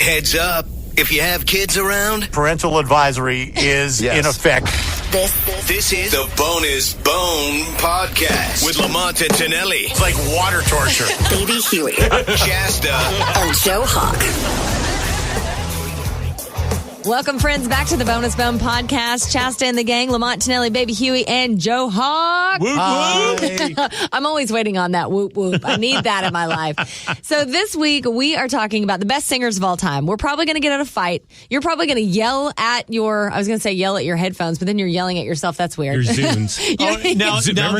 Heads up. If you have kids around, parental advisory is in effect. This is the Bonus Bone Podcast with Lamont and Tonelli. It's like water torture. Baby Huey. Shasta. And JoeHawk. Welcome, friends, back to the Bonus Bone Podcast. Chasta and the gang, Lamont, Tonelli, Baby Huey, and JoeHawk. Whoop, whoop. I'm always waiting on that whoop, whoop. I need that in my life. So this week, we are talking about the best singers of all time. We're probably going to get in a fight. You're probably going to yell at your headphones, but then you're yelling at yourself. That's weird. Your Zunes. Now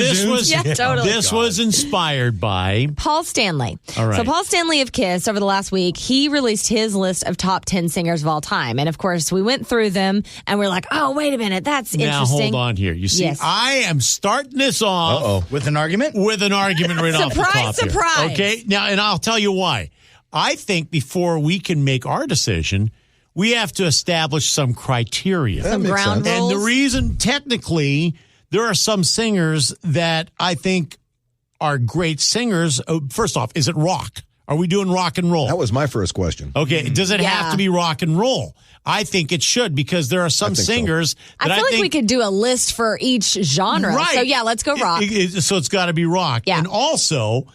this was inspired by Paul Stanley. All right. So Paul Stanley of Kiss, over the last week, he released his list of top 10 singers of all time. And of course, we went through them and we're like, oh, wait a minute. That's now, interesting. Hold on here. You see, Yes. I am starting this off With an argument? with an argument right off the top here. Surprise. Okay. Now, and I'll tell you why. I think before we can make our decision, we have to establish some criteria. Some ground rules. And the reason, technically, there are some singers that I think are great singers. First off, is it rock? Are we doing rock and roll? That was my first question. Okay, does it Yeah. have to be rock and roll? I think it should, because there are some think so. singers that I feel like we could do a list for each genre. Right. So, yeah, let's go rock. So it's got to be rock. Yeah. And also,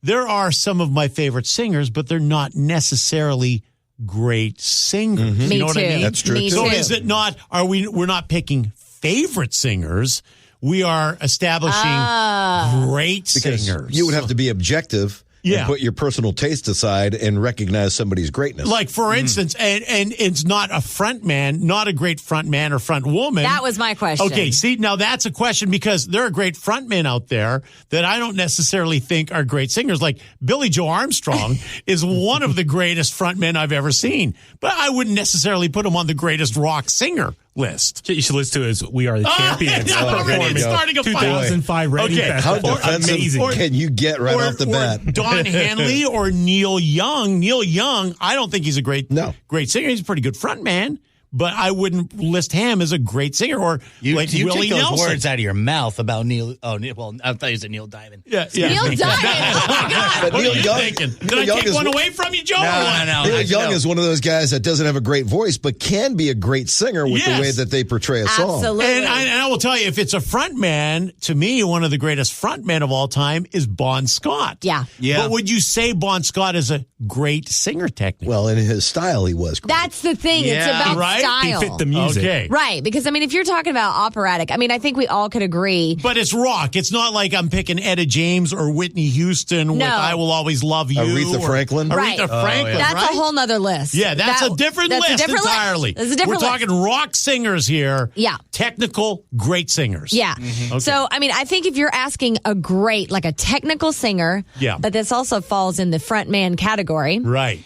there are some of my favorite singers, but they're not necessarily great singers. Me You know what I too. mean? That's true, Me too. So too. is it not, we're not picking favorite singers. We are establishing great singers. You would have to be objective Yeah. and put your personal taste aside and recognize somebody's greatness. Like, for instance, and it's not a front man, not a great front man or front woman. That was my question. Okay, see, now that's a question, because there are great front men out there that I don't necessarily think are great singers. Like Billy Joe Armstrong is one of the greatest front men I've ever seen, but I wouldn't necessarily put him on the greatest rock singer list. You should listen to is We Are the Champions. I'm already starting a fight. 2005 rating Okay. How festival. defensive Amazing. can you get right off the bat? Don Henley or Neil Young. Neil Young, I don't think he's a great singer. He's a pretty good front man, but I wouldn't list him as a great singer. Or like you Willie take those Nelson. words out of your mouth about Neil. Well, I thought you said Neil Diamond. Yeah. Neil Diamond. Oh, my God. But What Neil are you Young, thinking? Did Neil I Young take is, one away from you, Joe? No. Neil Young is one of those guys that doesn't have a great voice, but can be a great singer with Yes. the way that they portray a song. Absolutely. And I will tell you, if it's a front man, to me, one of the greatest front men of all time is Bon Scott. Yeah. But would you say Bon Scott is a great singer, technically? Well, in his style, he was great. That's the thing. It's Yeah. about Right? style. He fit the music. Okay. Right. Because, I mean, if you're talking about operatic, I mean, I think we all could agree. But it's rock. It's not like I'm picking Etta James or Whitney Houston with No. I Will Always Love You. Aretha or Franklin. Right. Aretha Franklin, That's right? a whole nother list. Yeah, that's a different that's list a different entirely. List. That's a different We're list. talking rock singers here. Yeah. Technical, great singers. Yeah. Okay. So, I mean, I think if you're asking a great, like a technical singer, Yeah. but this also falls in the front man category, Right.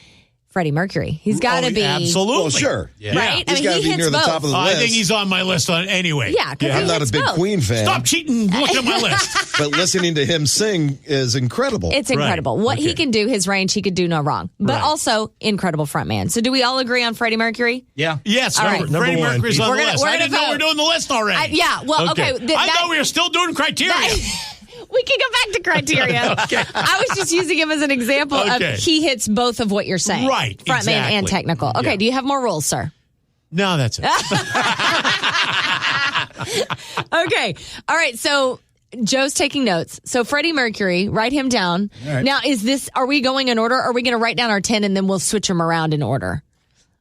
Freddie Mercury. He's got to be. Absolutely. Well, sure. Right? I He's mean, got to he be hits near the both. top of the I list. think he's on my list anyway. Yeah, because I'm not a big Queen fan, Stop cheating. Look at my list. but listening to him sing is incredible. It's incredible. What he Okay. can do, his range, he could do no wrong. But Right. also, incredible frontman. So do we all agree on Freddie Mercury? Yeah. Yes, All right. Freddie Number one. Mercury's on We're the gonna- list. we're I gonna didn't know we were vote. doing the list already. Yeah, well, okay. I thought we were still doing criteria. We can go back to criteria. I was just using him as an example Okay. of he hits both of what you're saying. Right, Frontman exactly. and technical. Okay, Yeah. do you have more rules, sir? No, that's it. Okay. All right, so Joe's taking notes. So Freddie Mercury, write him down. right. Now, are we going in order? Or are we going to write down our 10 and then we'll switch them around in order?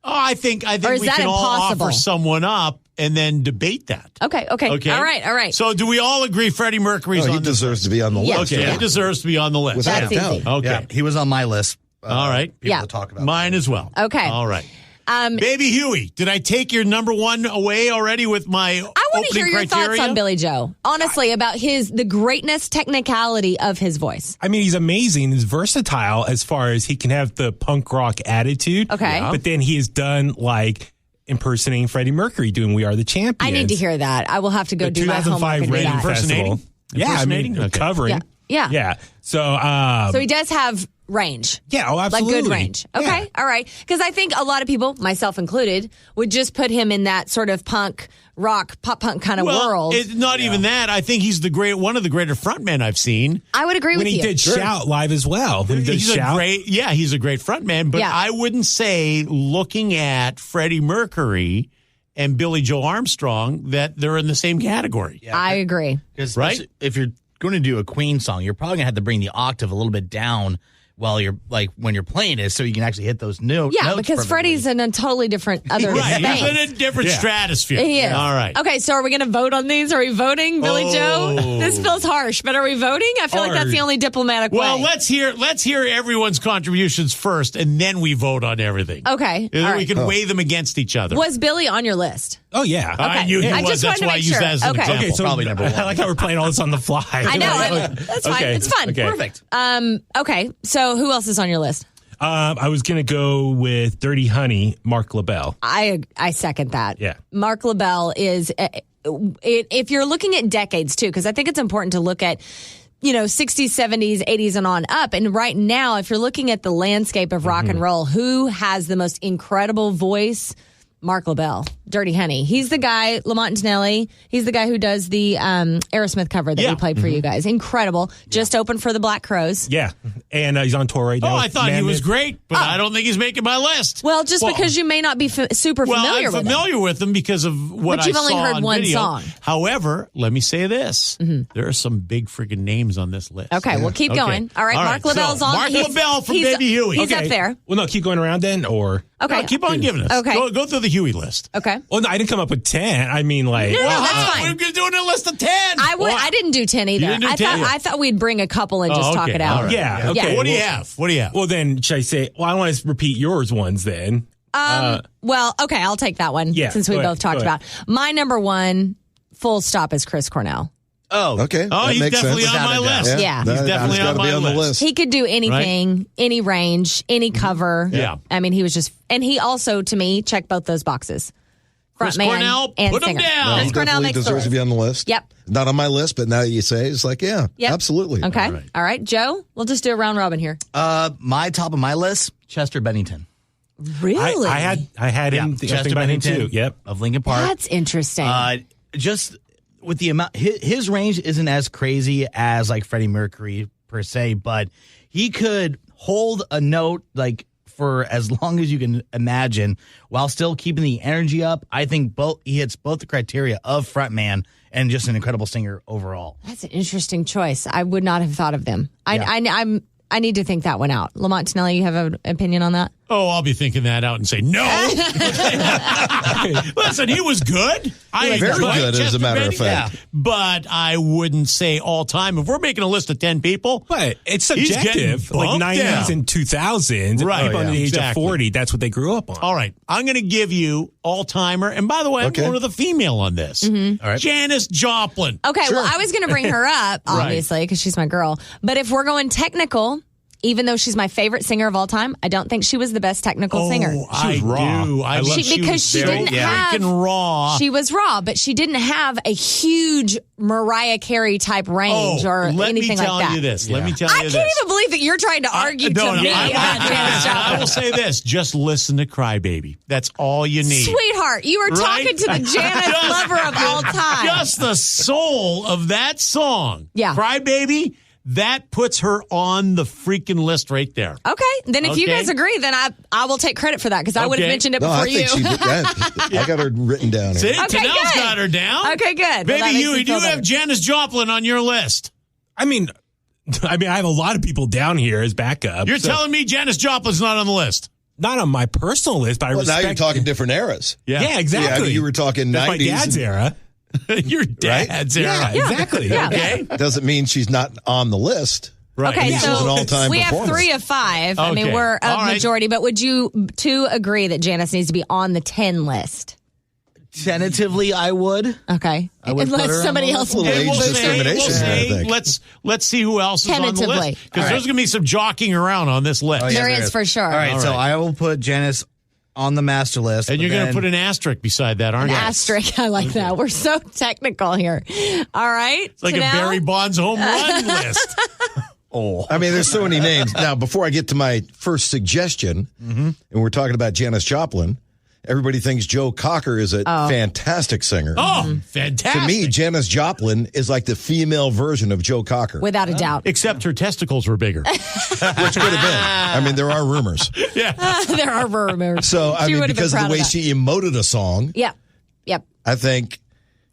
Oh, I think Or is we that can all impossible? offer someone up and then debate that. Okay. Okay. All right. So do we all agree Freddie Mercury's he on this deserves to be on the Yeah. list. Okay, Yeah. he deserves to be on the list. Without That's a doubt. easy. Okay. Yeah, he was on my list. All right. People Yeah. to talk about. Mine as well. Okay. All right. Baby Huey, did I take your number one away already with my I want to hear your criteria? thoughts on Billy Joe. Honestly, about the greatness, technicality of his voice. I mean, he's amazing. He's versatile as far as he can have the punk rock attitude. Okay. Yeah. But then he has done like impersonating Freddie Mercury doing We Are the Champions. I need to hear that. I will have to go The do my homework 2005 and do Reading that. Festival. Yeah, I mean, Impersonating? Okay. covering. Yeah. Yeah. So So he does have range. Yeah, oh, absolutely. Like good range. Okay, Yeah. all right. Because I think a lot of people, myself included, would just put him in that sort of punk, rock, pop punk kind of world. It's not even that. I think he's one of the greater frontmen I've seen. I would agree When with he you. did Shout live as well. When he did Shout. He's a great frontman, but Yeah. I wouldn't say looking at Freddie Mercury and Billy Joe Armstrong that they're in the same category. I agree. Because Right? if you're going to do a Queen song, you're probably going to have to bring the octave a little bit down while you're when you're playing it, so you can actually hit those notes. Yeah, because perfectly. Freddie's in a totally different other Right, space. he's in a different stratosphere. He is. All right. Okay, so are we going to vote on these? Are we voting, Billy Joe? This feels harsh, but are we voting? I feel like that's the only diplomatic Well, way. let's hear everyone's contributions first, and then we vote on everything. Okay, And then all we right. can weigh them against each other. Was Billy on your list? Oh, yeah. I knew he I was. just That's wanted to why I make used sure. that as an Okay. example. Okay, so Probably number one. I like how we're playing all this on the fly. I know. That's fine. Okay, It's fun. okay. Perfect. Okay, so who else is on your list? I was going to go with Dirty Honey, Mark LaBelle. I second that. Yeah. Mark LaBelle is, if you're looking at decades too, because I think it's important to look at, 60s, 70s, 80s, and on up. And right now, if you're looking at the landscape of rock and roll, who has the most incredible voice? Mark LaBelle, Dirty Honey. He's the guy, Lamont and Tonelli. He's the guy who does the Aerosmith cover that we played for you guys. Incredible. Just opened for the Black Crows. Yeah. And he's on tour right now. Oh, with I thought he was Mammoth. great, but I don't think he's making my list. Well, because you may not be super familiar I'm with him. familiar with him because of what But you've I only saw heard on one video. song. However, let me say this: there are some big friggin' names on this list. Okay, well, keep going. All right, Mark LaBelle's so, on. Mark LaBelle from Baby Huey. He's up there. Well, no, keep going around then, or... Okay. No, keep on giving us. Okay. Go through the Huey list. Okay. Well, no, I didn't come up with 10. I mean, like... No, that's fine. We're doing a list of 10. I didn't do 10 either. You didn't do 10? I thought we'd bring a couple and just talk it out. All right. Yeah, okay. What do you have? What do you have? Well, then, should I say... Well, I want to repeat yours ones then. Well, okay, I'll take that one Yeah, since we go ahead, both talked go about. My number one, full stop, is Chris Cornell. Oh, Okay. Oh, that he's makes definitely sense. on my Without a list. doubt. Yeah. He's definitely gotta on my be on the list. list. He could do anything, any range, any cover. Yeah. I mean, he was just, and he also, to me, checked both those boxes. Chris Frontman Cornell, and put him singer. down. Chris He Cornell definitely makes the deserves to list. be on the list. Yep. Not on my list, but now that you say, it's like, yeah, Yep. absolutely. Okay. right. All right. Joe, we'll just do a round robin here. my top of my list, Chester Bennington. Really? I had him Chester thinking about him Bennington too. Yep. of Linkin Park. That's interesting. Just with the amount, his range isn't as crazy as like Freddie Mercury per se, but he could hold a note like for as long as you can imagine while still keeping the energy up. I think he hits both the criteria of frontman and just an incredible singer overall. That's an interesting choice. I would not have thought of them. I need to think that one out. Lamont Tonelli, you have an opinion on that? Oh, I'll be thinking that out and say no. Listen, he was good. I Very enjoyed good, as a Chester matter of Bennington, fact. But I wouldn't say all time. If we're making a list of 10 people, But it's He's getting subjective. Like bumped 90s down. and 2000s. Right. People under the age Exactly. of 40, that's what they grew up on. all right, I'm going to give you all timer. And by the way, I'm Okay. going with a female on this. Mm-hmm. All right. Janis Joplin. Okay, well, I was going to bring her up, obviously, because she's my girl. But if we're going technical, even though she's my favorite singer of all time, I don't think she was the best technical singer. I raw. do. I love Because she didn't have freaking raw. She was raw, but she didn't have a huge Mariah Carey type range or let anything me tell like that. you this. Let me tell I you can't this. even believe that you're trying to argue to me about Janis I Joplin. will say this. Just listen to Crybaby. That's all you need. Sweetheart, you are Right? talking to the Janis lover of all time. Just the soul of that song. Yeah. Crybaby, that puts her on the freaking list right there. Okay, then if you Okay. guys agree, then I will take credit for that because I would have Okay. mentioned it No, before I think you. she did that. I got her written down See, here. Okay, Tanel's good. got her down. Okay, good. Well, that Baby makes me Huey, do feel you have better. Janis Joplin on your list? I mean, I have a lot of people down here as backup. You're so- telling me Janis Joplin's not on the list? Not on my personal list, but I Well, now respect... you're talking different eras. Yeah, exactly. Yeah, you were talking That's 90s. my dad's era. Your dad's era. Yeah, exactly. Yeah. Okay. Doesn't mean she's not on the list. Right. Okay, This is an so all-time we have performance. 3 of 5. I mean, Okay. we're All a right. majority, but would you two agree that Janis needs to be on the 10 list? Tentatively, I would. Okay, I would put her unless on somebody the else. list. And Age discrimination, I think. let's see who else is on the Tentatively. list because All there's right. going to be some jockeying around on this list. Oh, yeah, There is for sure. All right, All so right. I will put Janis on the master list. And but you're going to then- put an asterisk beside that, aren't An you? asterisk. I like that. We're so technical here. All right. It's like so a now, Barry Bonds home run list. Oh. I mean, there's so many names. Now, before I get to my first suggestion, and we're talking about Janis Joplin, everybody thinks Joe Cocker is a fantastic singer. Oh, fantastic. To me, Janis Joplin is like the female version of Joe Cocker. Without a doubt. Except her testicles were bigger. Which could have been. I mean, there are rumors. Yeah. There are rumors. So, I She mean, would have been because of proud the way of that. she emoted a song, Yep. I think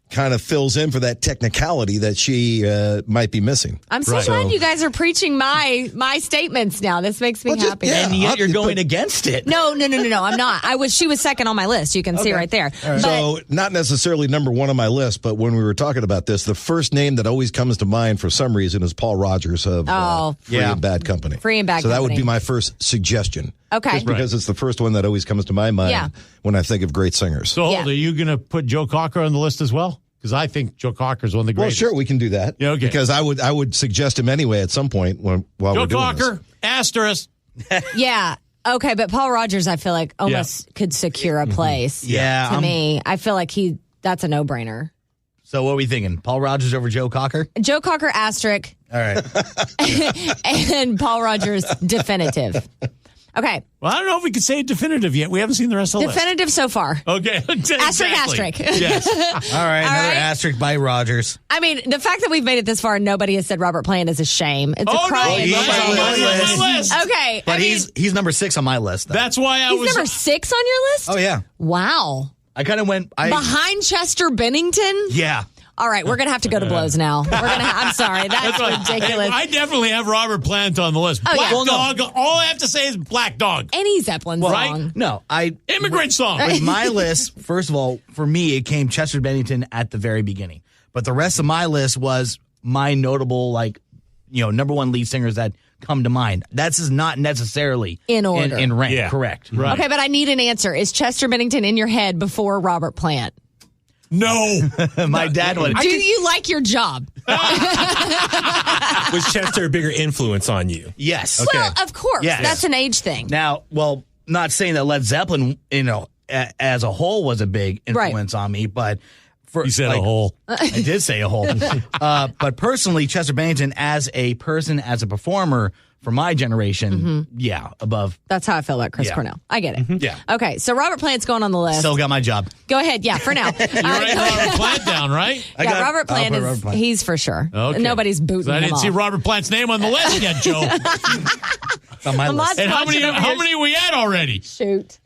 kind of fills in for that technicality that she might be missing. I'm so glad you guys are preaching my statements now. This makes me happy. And yet you're going against it. No, I'm not. She was second on my list. You can see right there. But, So, not necessarily number one on my list, but when we were talking about this, the first name that always comes to mind for some reason is Paul Rogers of Free and Bad Company. Free and Bad So that would Company. be my first suggestion. Okay. Just because it's the first one that always comes to my mind when I think of great singers. So, hold, are you going to put Joe Cocker on the list as well? Because I think Joe Cocker is one of the Well, greatest. sure, we can do that. Yeah, okay. Because I would suggest him anyway at some point while Joe we're doing Cocker, asterisk. yeah. Okay, but Paul Rogers, I feel like almost could secure a place. Yeah. To me, I feel like that's a no-brainer. So what are we thinking? Paul Rogers over Joe Cocker? Joe Cocker, asterisk, All right. and Paul Rogers, definitive. Okay. Well, I don't know if we could say definitive yet. We haven't seen the rest of the Definitive so far. list. Okay. Exactly. Asterisk. Yes. All right. Another right. asterisk by Rogers. I mean, the fact that we've made it this far and nobody has said Robert Plant is a shame. It's a Oh, no. crying he's shame. on my list. Okay. But I mean, he's number 6 on my list, though. That's why I he's was. number 6 on your list? Oh, yeah. Wow. I kind of went... Behind Chester Bennington? Yeah. All right, we're going to have to go to blows now. I'm sorry. That's ridiculous. I definitely have Robert Plant on the list. Oh, Black yeah. Well, no. Dog. All I have to say is Black Dog. Any Zeppelin Right? song. No, Immigrant song. With my list, first of all, for me, it came Chester Bennington at the very beginning. But the rest of my list was my notable, number one lead singers that come to mind. That's is not necessarily In order. in rank. Yeah. Correct. Right. Okay, but I need an answer. Is Chester Bennington in your head before Robert Plant? No. My dad would. Do you like your job? Was Chester a bigger influence on you? Yes. Well, of course. Yes. That's an age thing. Now, not saying that Led Zeppelin, as a whole, was a big influence on me, but for You said a whole. I did say a whole. But personally, Chester Bennington, as a person, as a performer, for my generation, above. That's how I feel about Chris Cornell. I get it. Yeah. Okay, so Robert Plant's going on the list. Still got my job. Go ahead. Yeah, for now. You write Robert Plant down, right? Yeah, Robert Plant I'll put is, Robert Plant. he's for sure. Okay. Nobody's booting 'Cause I him didn't see off. Robert Plant's name on the list yet, Joe. It's on my Lamont's list. And how watching over many here. are we at already? Shoot.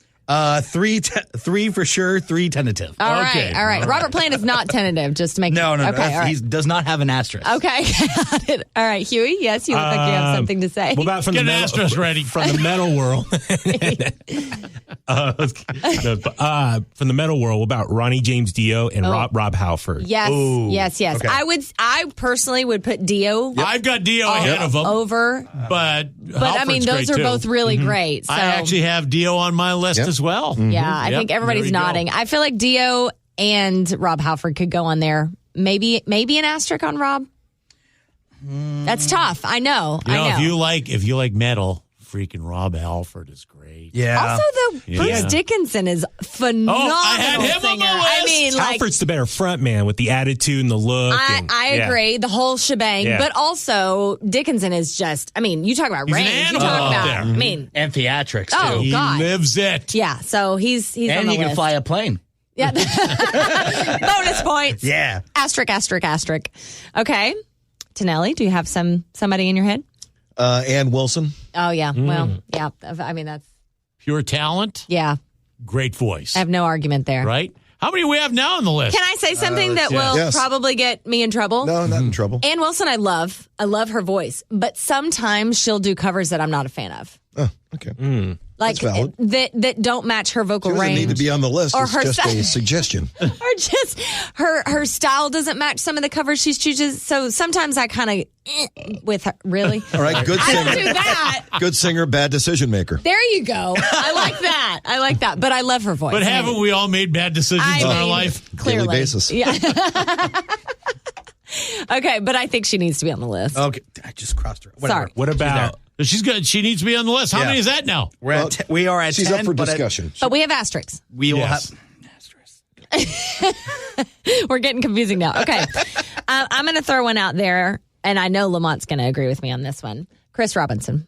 3 for sure, 3 tentative. All Okay. right. Robert Plant is not tentative, just to make No. Okay, all right. He does not have an asterisk. Okay, got it. All right, Huey. Yes, you look like you have something to say. What about from Get the an metal, asterisk ready. from the metal world? From the metal world, what about Ronnie James Dio and Rob Halford? Yes. Okay. I personally would put Dio I've got Dio ahead of him. over, But I mean, those are both really great. So I actually have Dio on my list as well. yeah, I Yep, think there everybody's you go. nodding. I feel like Dio and Rob Halford could go on there. Maybe an asterisk on Rob. That's tough. I know. You know, I know. if you like metal, freaking Rob Halford is great. Yeah. Also, though, Bruce Dickinson is phenomenal. I had him on singer. my list. I mean, like, Halford's the better front man with the attitude and the look. I agree, the whole shebang. Yeah. But also, Dickinson is just, I mean, you talk about He's an range. You animal talk out about, there. I mean, And theatrics, too. Oh, He God. lives it. yeah, so he's on And the he can list. fly a plane. Yeah. Bonus points. Yeah. Asterisk. Okay. Tonelli, do you have somebody in your head? Ann Wilson. Oh, yeah. Well, yeah. I mean, that's, Pure talent, yeah. great voice. I have no argument there. Right? How many do we have now on the list? Can I say something that will Yes. probably get me in trouble? No, not in trouble. Ann Wilson, I love her voice, but sometimes she'll do covers that I'm not a fan of. Oh, okay. Like That's valid. that don't match her vocal She doesn't range. need to be on the list. Or It's her just style. a suggestion. Or just her style doesn't match some of the covers she chooses. So sometimes I kind of with her. Really? All right, good I don't singer. do that. Good singer, bad decision maker. There you go. I like that. But I love her voice. But haven't we all made bad decisions I in our mean, life? Clearly. Daily basis. Yeah. Okay, but I think she needs to be on the list. Okay. I just crossed her. Whatever. Sorry. What about She's good. She needs to be on the list. How Yeah. many is that now? We are at She's 10, up for but discussion. But we have asterisks. we will Yes. have... We're getting confusing now. Okay. I'm going to throw one out there. and I know Lamont's going to agree with me on this one. Chris Robinson.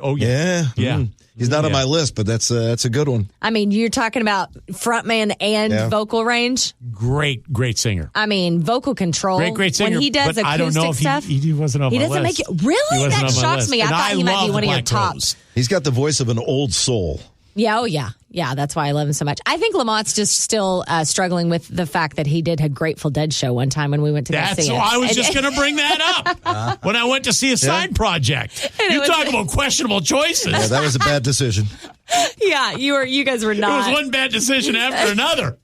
Oh, yeah. Yeah. He's not on my list, but that's a good one. I mean, you're talking about frontman and vocal range. Great singer. I mean, vocal control. Great singer. When he does but acoustic I don't know if stuff, he wasn't on my list. He doesn't make it. Really? That shocks me. I thought he might be one of your top. He's got the voice of an old soul. Yeah, oh yeah. Yeah, that's why I love him so much. I think Lamont's just still struggling with the fact that he did a Grateful Dead show one time when we went to go see it. I was just going to bring that up when I went to see a side project. You talk about questionable choices. Yeah, that was a bad decision. Yeah, you guys were not. It was one bad decision after another.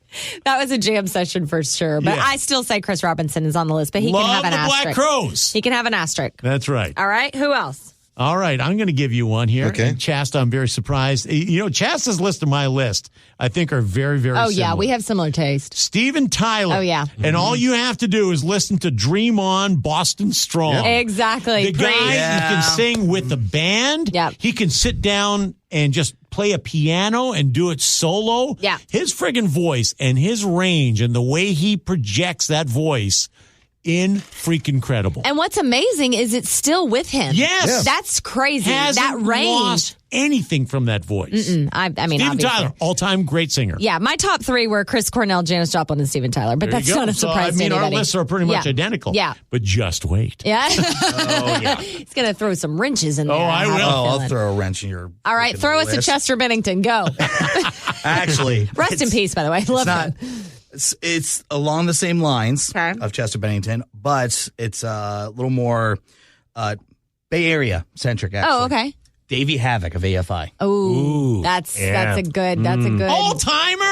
That was a jam session for sure. But I still say Chris Robinson is on the list, but he can have an asterisk. Black Crowes. He can have an asterisk. That's right. All right, who else? All right, I'm going to give you one here. Okay. And Chasta, I'm very surprised. You know, Chasta's list and my list, I think, are very, very similar. Yeah, we have similar taste. Steven Tyler. Oh, yeah. And all you have to do is listen to Dream On, Boston Strong. Yeah. Exactly. The guy who can sing with the band. Yeah. He can sit down and just play a piano and do it solo. Yeah. His friggin' voice and his range and the way he projects that voice in freaking credible. And what's amazing is it's still with him. Yes. That's crazy. Hasn't that range. lost anything from that voice. I mean, Steven obviously. Tyler, all-time great singer. Yeah, my top three were Chris Cornell, Janis Joplin, and Steven Tyler. But There that's you go. not a surprise to anybody. Our lists are pretty much identical. Yeah. But just wait. Yeah. Oh, yeah. He's going to throw some wrenches in there. I will. I'll throw a wrench in your. All right, throw us a Chester Bennington. Go. Actually, Rest in peace, by the way. Love him. It's along the same lines Okay. of Chester Bennington, but it's a little more Bay Area centric. Actually. Oh, okay. Davey Havoc of AFI. Oh, that's a good. All-timer?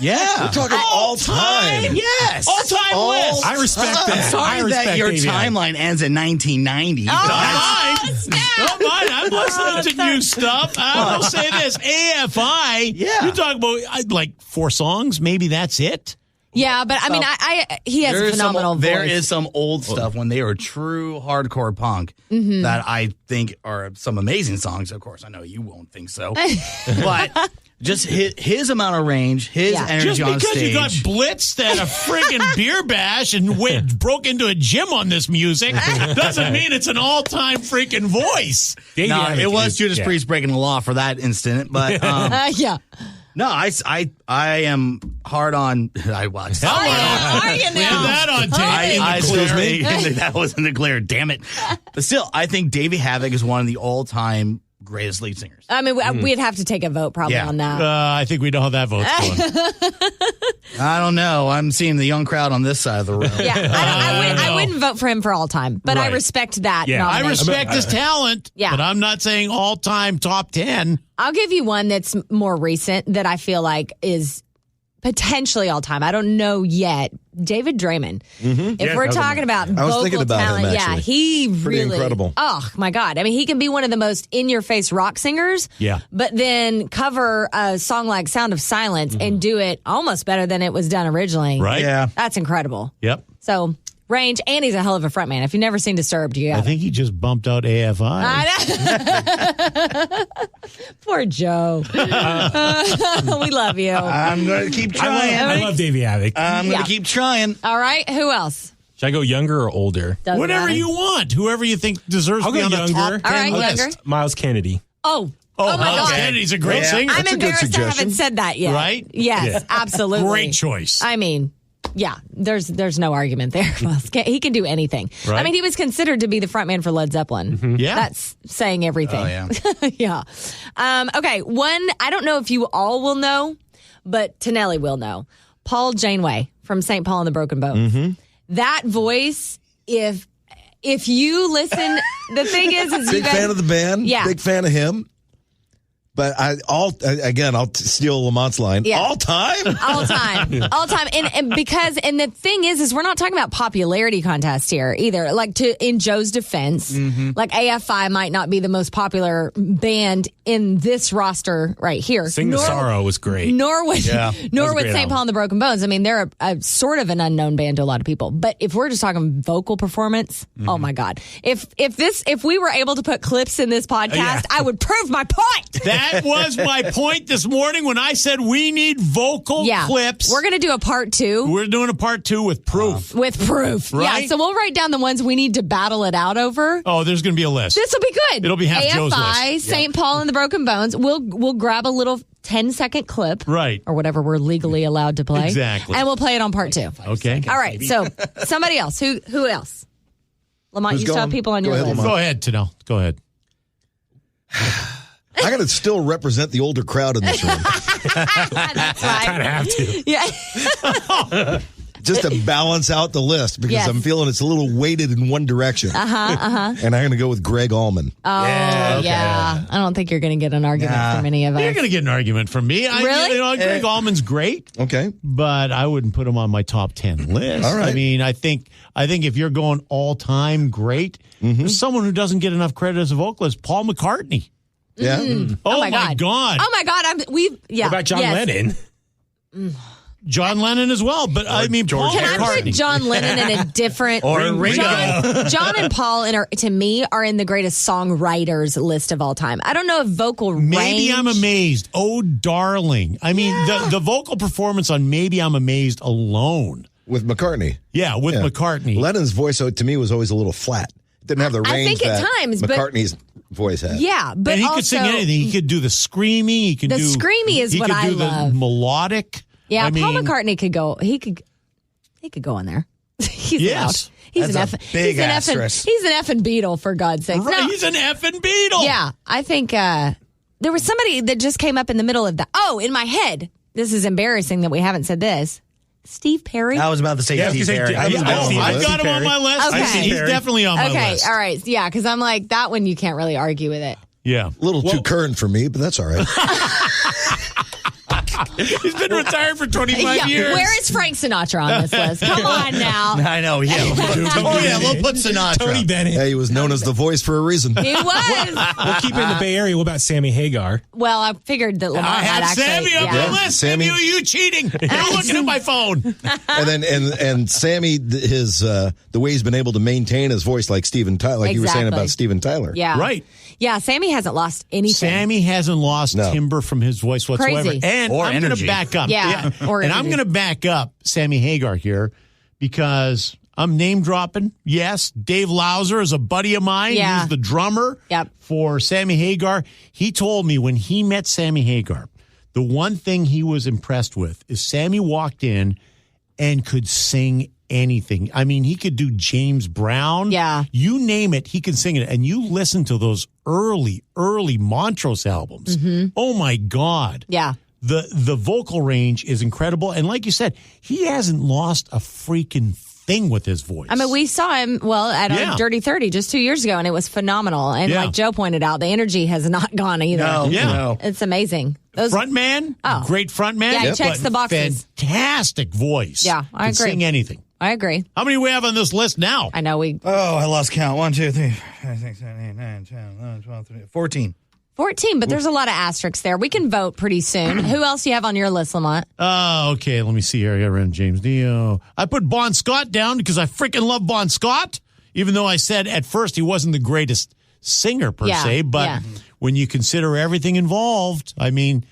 Yeah, We're talking all time. yes, All-time list. I respect that. Sorry I respect that your Davey Havoc. timeline ends in 1990. Don't mind. I'm listening to new stuff. I'll say this. AFI, Yeah. you talk about like 4 songs. Maybe that's it. Yeah, but I mean, he has a phenomenal voice. There is some old stuff when they were true hardcore punk that I think are some amazing songs. Of course, I know you won't think so, but just his amount of range, his energy Just on because stage. you got blitzed at a friggin' beer bash and broke into a gym on this music doesn't mean it's an all-time freaking voice. Davey No, Havoc it was is- Judas yeah. Priest breaking the law for that incident, but yeah. no, I am hard on. I watched. Are you We have now? that on tape. I Excuse still me. think that was in the glare. Damn it! But still, I think Davey Havoc is one of the all-time greatest lead singers. I mean, we'd have to take a vote probably Yeah. on that. I think we know how that vote's going. I don't know. I'm seeing the young crowd on this side of the room. Yeah, I wouldn't vote for him for all time, but I Right. respect that. Yeah. I nomination. respect his talent, Yeah. but I'm not saying all-time top 10. I'll give you one that's more recent that I feel like is potentially all time. I don't know yet. David Draymond. If Yeah, we're that was talking about I was vocal thinking about him, talent, yeah, actually. he Pretty really incredible. Oh my God! I mean, he can be one of the most in-your-face rock singers. Yeah. but then cover a song like "Sound of Silence" and do it almost better than it was done originally. Right? Yeah. That's incredible. Yep. So range, and he's a hell of a frontman. If you've never seen Disturbed, you I got it. think he just bumped out AFI. Poor Joe. We love you. I'm going to keep trying. I love Davey Havoc. I'm going Yeah. to keep trying. All right, who else? Should I go younger or older? Doesn't Whatever matter. you want. Whoever you think deserves I'll to be go on the younger. top 10 All right, list. younger. Miles Kennedy. Oh Oh, my Miles God. Kennedy's a great Yeah. singer. I'm That's a good embarrassed I suggestion. haven't said that yet. Right? Yes, Yeah. absolutely. Great choice. I mean, yeah, there's no argument there. He can do anything. Right. I mean, he was considered to be the frontman for Led Zeppelin. Yeah. That's saying everything. Oh, yeah. yeah. Okay, one, I don't know if you all will know, but Tonelli will know. Paul Janeway from St. Paul and the Broken Bones. That voice, if you listen, the thing is you Big guys, fan of the band. Yeah. Big fan of him. But I'll steal Lamont's line. Yeah. All time? all time, and because the thing is we're not talking about popularity contests here either. Like in Joe's defense, like AFI might not be the most popular band in this roster right here. Sing the Sorrow was great. Nor would great St. Paul and the Broken Bones. I mean, they're a sort of an unknown band to a lot of people. But if we're just talking vocal performance, oh my God. If we were able to put clips in this podcast, I would prove my point. That was my point this morning when I said we need vocal clips. We're going to do a part 2. We're doing a part 2 with proof. With proof. Right? Yeah, so we'll write down the ones we need to battle it out over. Oh, there's going to be a list. This will be good. It'll be half Joe's AFI, list. St. Paul and the Broken Bones. We'll grab a little 10-second clip. Right. Or whatever we're legally allowed to play. Exactly. And we'll play it on part 2. Okay. All right, so somebody else. Who else? Lamont, Who's you still have going? people on Go your ahead, list. Lamont. Go ahead, Tonelli. Go ahead. I got to still represent the older crowd in this room. That's right. Kind of have to. Yeah. Just to balance out the list because Yes. I'm feeling it's a little weighted in one direction. And I'm going to go with Greg Allman. Yeah. I don't think you're going to get an argument from any of us. You're going to get an argument from me. Really? Greg Allman's great, Okay. but I wouldn't put him on my top 10 list. All right. I mean, I think if you're going all-time great, there's someone who doesn't get enough credit as a vocalist, Paul McCartney. Yeah. Oh, my God. Oh my God. What about John Lennon? John Lennon as well, but I mean, Paul Can I McCartney. put John Lennon in a different... Or Ringo. John and Paul, to me, are in the greatest songwriters list of all time. I don't know if vocal Maybe range... I'm Amazed. Oh, darling. I mean, the vocal performance on Maybe I'm Amazed alone. With McCartney. Yeah, with McCartney. Lennon's voice, to me, was always a little flat. Didn't have the I range think at that times, but- McCartney's voice had. Yeah, but And he also... could sing anything. He could do the screaming. He could The do... screamy is what I He could do love. the melodic. Yeah, I Paul mean, McCartney could go... He could go in there. He's Yes. allowed. He's That's an a big asterisk. He's an effing Beatle, for God's sake. Right, he's an effing Beatle. Yeah, I think there was somebody that just came up in the middle of that. Oh, in my head. This is embarrassing that we haven't said this. Steve Perry. I was about to say Yeah, Steve I was Perry. gonna say, I've got him on my list. Okay. He's definitely on my Okay, list. all right. Yeah, because I'm like, that one you can't really argue with it. Yeah. A little too current for me, but that's all right. He's been retired for 25 years. Where is Frank Sinatra on this list? Come on now. I know, yeah. We'll put Sinatra. Tony Bennett. Hey, he was known as the voice for a reason. He was. We'll keep it in the Bay Area. What about Sammy Hagar? Well, I figured that Lamont I had had actually. Sammy on Yeah. my list. Sammy. You cheating. You're looking at my phone. And then and Sammy, the way he's been able to maintain his voice like Steven Tyler, like you were saying Exactly. about Steven Tyler. Yeah. Right. Yeah, Sammy hasn't lost anything. Sammy hasn't lost No. timbre from his voice whatsoever. Crazy. And Or I'm going to energy. back up. Yeah, or and I'm energy. going to back up Sammy Hagar here because I'm name dropping. Yes, Dave Lauser is a buddy of mine. Yeah. He's the drummer for Sammy Hagar. He told me when he met Sammy Hagar, the one thing he was impressed with is Sammy walked in and could sing anything. I mean, he could do James Brown. Yeah. You name it, he can sing it. And you listen to those early Montrose albums. Oh, my God. Yeah. The vocal range is incredible. And like you said, he hasn't lost a freaking thing with his voice. I mean, we saw him, at Yeah. Dirty 30 just 2 years ago, and it was phenomenal. And Yeah. like Joe pointed out, the energy has not gone either. Yeah. It's amazing. Those, Frontman, great frontman. Yeah, he checks but the boxes. Fantastic voice. Yeah, I Can agree. sing anything. I agree. How many do we have on this list now? I know we... Oh, I lost count. 1, 2, 3, 4, 5, 6, 7, 8, 9, 10, 11, 12, 13, 14. 14, but there's a lot of asterisks there. We can vote pretty soon. Who else do you have on your list, Lamont? Okay, let me see here. I got Ren James Dio. I put Bon Scott down because I freaking love Bon Scott, even though I said at first he wasn't the greatest singer per se. But when you consider everything involved, I mean,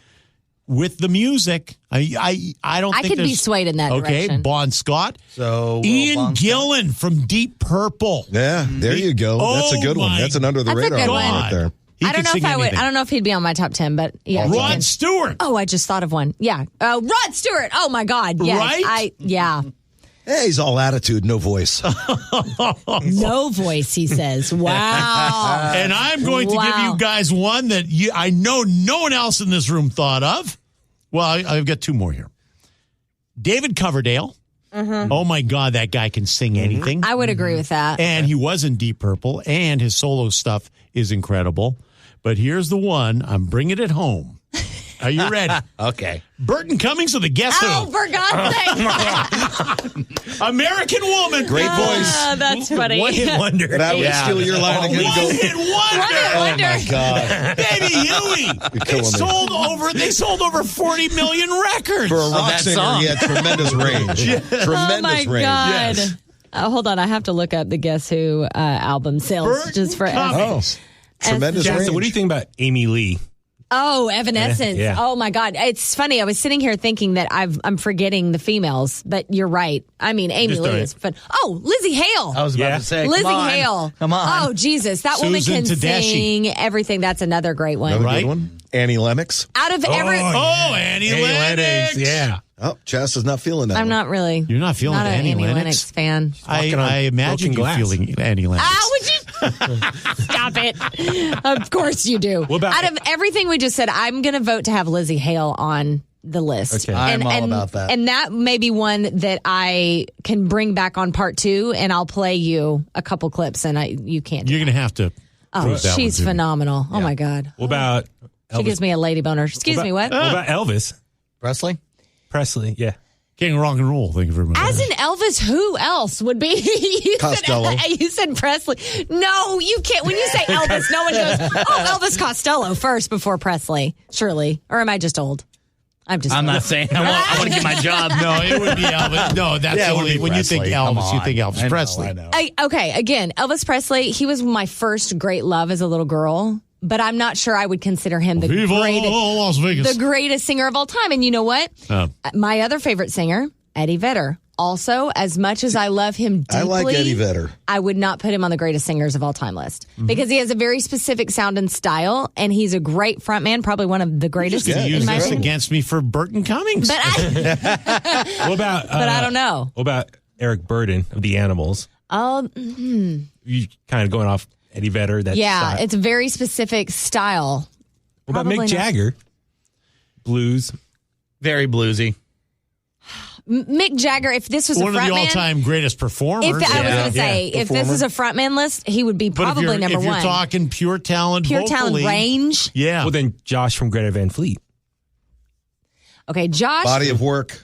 with the music, I don't think could be there's- swayed in that Okay, direction. Bon Scott. So Ian Bon Scott. Gillan from Deep Purple. Yeah, there you go. That's a good one. my That's an under the That's a radar good one one. right there. He I don't could know sing if I would. anything. I don't know if he'd be on my top 10, but yeah. Rod Stewart. Oh, I just thought of one. Yeah. Rod Stewart. Oh my God. Yes. Right? Hey, he's all attitude, no voice. No voice, he says. Wow. And I'm going to give Wow. you guys one that I know no one else in this room thought of. Well, I've got two more here. David Coverdale. Oh, my God, that guy can sing anything. I would agree with that. And he was in Deep Purple, and his solo stuff is incredible. But here's the one. I'm bringing it home. Are you ready? Okay. Burton Cummings or the Guess Who? Oh, for God's sake. American Woman. Great voice. That's funny. One hit wonder. And I would steal your line again. and go, One-hit wonder. oh, my God. Baby Huey. They sold over 40 million records. For a rock that singer, song. he had tremendous range. Oh, Tremendous my range. God. Yes. Hold on. I have to look up the Guess Who album sales Burton just for Cummings. Oh, tremendous range. Chasta, what do you think about Amy Lee? Oh, Evanescence. Yeah. Oh, my God. It's funny. I was sitting here thinking that I'm forgetting the females, but you're right. I mean, Amy Just Lee don't- is fun. Oh, Lizzie Hale. I was about Yeah. to say, Lizzie come on. Hale. Come on. Oh, Jesus. That woman Susan can Tedeschi. sing everything. That's another great one. Another Right? good one. Annie Lennox. Out of every. Oh, Annie Lennox. Yeah. Oh, Chasta's not feeling that I'm one. not really. You're not feeling not an Annie Annie Lennox? Lennox fan. Walking on I imagine broken you glass. feeling Annie Lennox. Would you? Stop it. Of course you do. What about- Out of everything we just said, I'm going to vote to have Lizzie Hale on the list. Okay. I'm all about that. And that may be one that I can bring back on part 2, and I'll play you a couple clips, and you can't. You're going to have to. Oh, prove that she's one to me. phenomenal. Oh, my God. What about Elvis? She gives me a lady boner. Excuse me, what? What about Elvis Presley? Presley? Yeah. King of rock and roll. Thank you very much. As in Elvis, who else would be? you Costello. You said Presley. No, you can't. When you say Elvis, no one goes, oh, Elvis Costello first before Presley. Surely. Or am I just old? I'm I'm not old. saying I want to get my job. No, it would be Elvis. No, that's Yeah, it would only be when you think Presley. Come Elvis, you on. think Elvis I know, Presley. I know. Okay, again, Elvis Presley, he was my first great love as a little girl, but I'm not sure I would consider him the Viva Las Vegas. the greatest singer of all time. And you know what? Oh. My other favorite singer, Eddie Vedder. Also, as much as I love him deeply, I like Eddie Vedder. I would not put him on the greatest singers of all time list because he has a very specific sound and style, and he's a great frontman, probably one of the greatest. You're in use my this opinion. against me for Burton Cummings. But I, What about? but I don't know. What about Eric Burden of the Animals? Oh, You kind of going off Eddie Vedder? That yeah, style. it's a very specific style. What about probably Mick not. Jagger? Blues. Very bluesy. Mick Jagger, if this was One a of the frontman, all-time greatest performers. if I was Yeah. going to say, if this is a frontman list, he would be But probably number if you're one. talking pure talent, Pure vocally, talent range. Yeah. Well, then Josh from Greta Van Fleet. Okay, Josh. Body of work.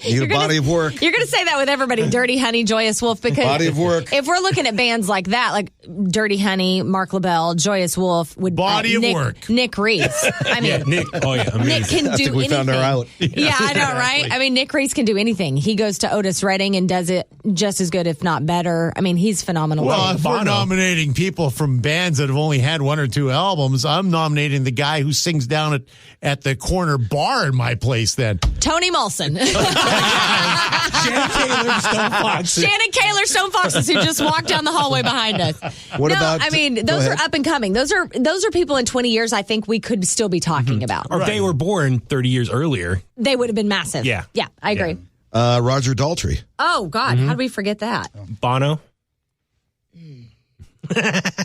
Need a body of work. You're going to say that with everybody. Dirty Honey, Joyous Wolf, because Body of work. if we're looking at bands like that, like Dirty Honey, Mark LaBelle, Joyous Wolf, would Body of Nick, work. Nick Reese. I mean, Yeah, Nick. Oh yeah, amazing. Nick can do think we anything. found her out. Yeah, I know, right? I mean, Nick Reese can do anything. He goes to Otis Redding and does it just as good, if not better. I mean, he's phenomenal. Well, if we're Bono. nominating people from bands that have only had 1 or 2 albums, I'm nominating the guy who sings down at the corner bar in my place then. Tony Molson. Shannon Taylor, Stone Foxes. Shannon Kaler, Stone Foxes, who just walked down the hallway behind us. What no, about- I mean, go those are ahead. up and coming. Those are people in 20 years I think we could still be talking about. Or if they were born 30 years earlier. They would have been massive. Yeah. Yeah, I agree. Roger Daltrey. Oh, God. How do we forget that? Bono,